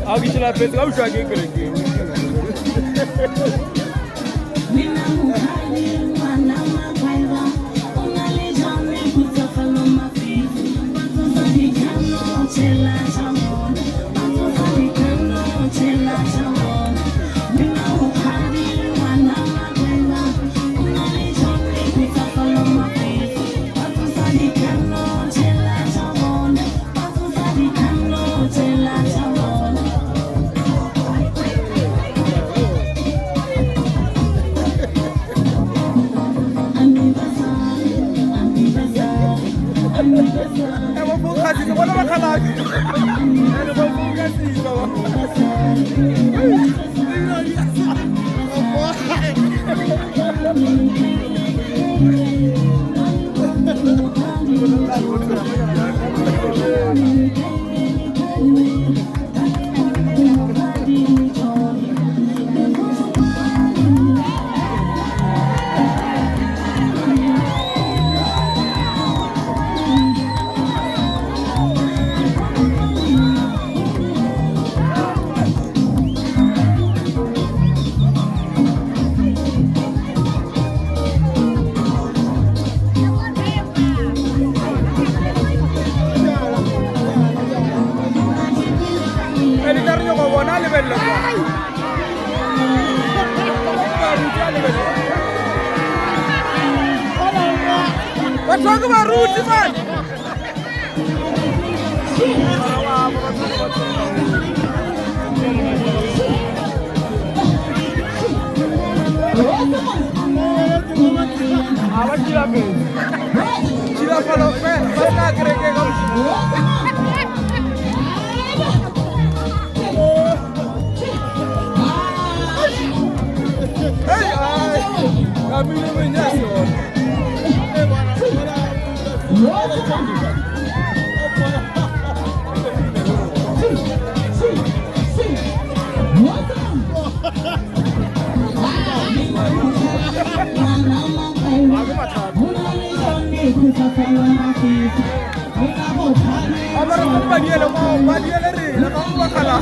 Aku sudah pes, kau sudah kerja. Emang bukan sih, mana makan lagi? Emang bukan sih, editarnya kok wana level lo. What's wrong about Ruth, man? Apa sila pe? Sila follow pe, basta kereke kau. Hey, kami ni menyasar. Amar aku badia lo mau badia lari, lo kamu bakalah.